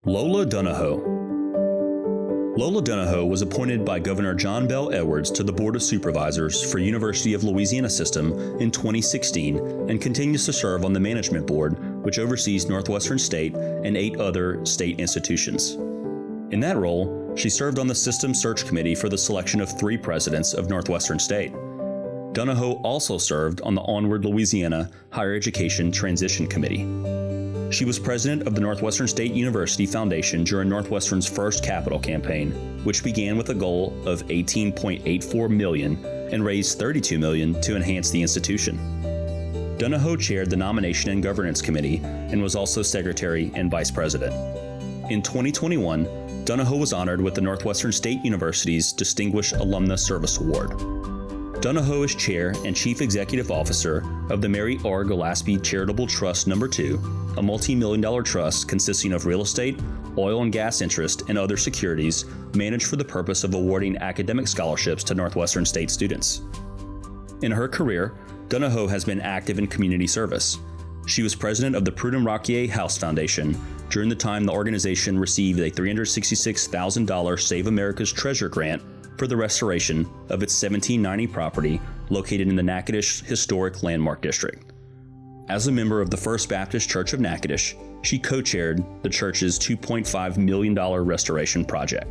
Lola Dunahoe. Lola Dunahoe was appointed by Governor John Bell Edwards to the Board of Supervisors for University of Louisiana System in 2016 and continues to serve on the Management Board, which oversees Northwestern State and 8 other state institutions. In that role, she served on the System Search Committee for the selection of 3 presidents of Northwestern State. Dunahoe also served on the Onward Louisiana Higher Education Transition Committee. She was president of the Northwestern State University Foundation during Northwestern's first capital campaign, which began with a goal of $18.84 million and raised $32 million to enhance the institution. Dunahoe chaired the Nomination and Governance Committee and was also secretary and vice president. In 2021, Dunahoe was honored with the Northwestern State University's Distinguished Alumnus Service Award. Dunahoe is Chair and Chief Executive Officer of the Mary R. Gillespie Charitable Trust No. 2, a multi-million-dollar trust consisting of real estate, oil and gas interest, and other securities managed for the purpose of awarding academic scholarships to Northwestern State students. In her career, Dunahoe has been active in community service. She was president of the Prud'homme Rocquier House Foundation during the time the organization received a $366,000 Save America's Treasure grant for the restoration of its 1790 property located in the Natchitoches Historic Landmark District. As a member of the First Baptist Church of Natchitoches, she co-chaired the church's $2.5 million restoration project.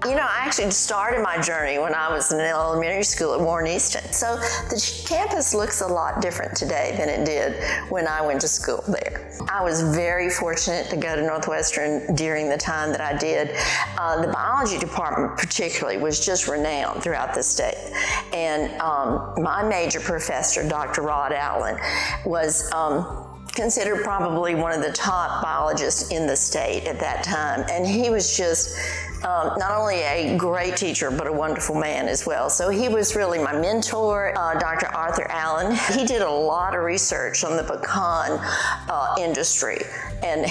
I actually started my journey when I was in elementary school at Warren Easton. So the campus looks a lot different today than it did when I went to school there. I was very fortunate to go to Northwestern during the time that I did. The biology department particularly was just renowned throughout the state. And my major professor, Dr. Rod Allen, was considered probably one of the top biologists in the state at that time. And he was just not only a great teacher, but a wonderful man as well. So he was really my mentor, Dr. Arthur Allen. He did a lot of research on the pecan industry and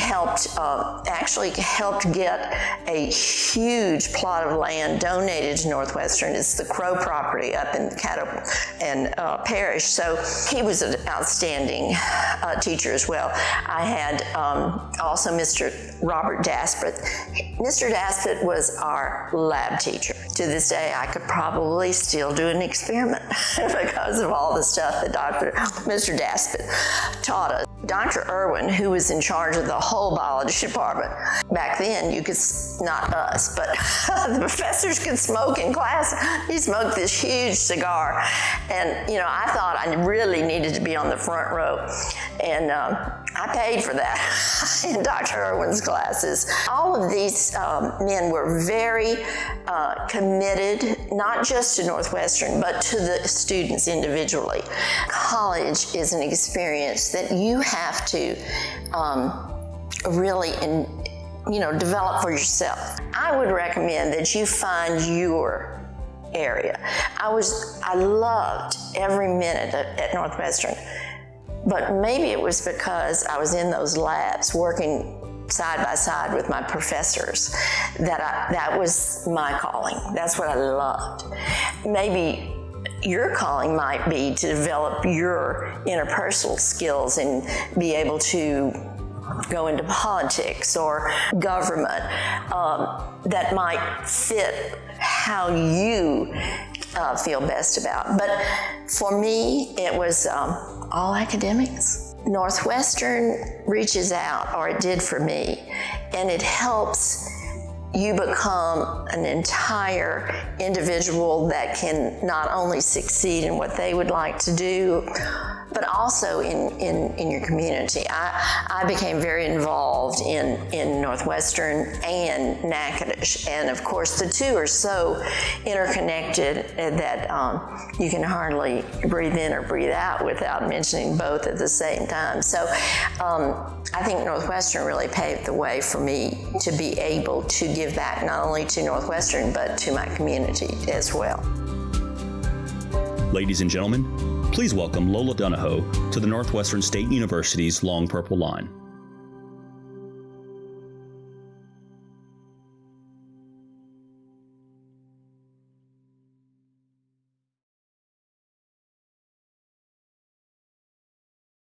actually helped get a huge plot of land donated to Northwestern. It's the Crow property up in Caddo and Parish. So he was an outstanding teacher as well. I had also Mr. Robert Daspit. Mr. Daspit was our lab teacher. To this day, I could probably still do an experiment because of all the stuff that Mr. Daspit taught us. Dr. Irwin, who was in charge of the whole biology department, back then not us, but the professors could smoke in class. He smoked this huge cigar, and I thought I really needed to be on the front row, and I paid for that in Dr. Irwin's classes. All of these men were very committed, not just to Northwestern, but to the students individually. College is an experience that you have to really develop for yourself. I would recommend that you find your area. I loved every minute at Northwestern, but maybe it was because I was in those labs working side by side with my professors that was my calling. That's what I loved. Maybe your calling might be to develop your interpersonal skills and be able to go into politics or government that might fit how you feel best about. But for me, it was all academics. Northwestern reaches out, or it did for me, and it helps you become an entire individual that can not only succeed in what they would like to do, but also in your community. I became very involved in Northwestern and Natchitoches, and of course the two are so interconnected that you can hardly breathe in or breathe out without mentioning both at the same time. So I think Northwestern really paved the way for me to be able to give back not only to Northwestern, but to my community as well. Ladies and gentlemen, please welcome Lola Dunahoe to the Northwestern State University's Long Purple Line.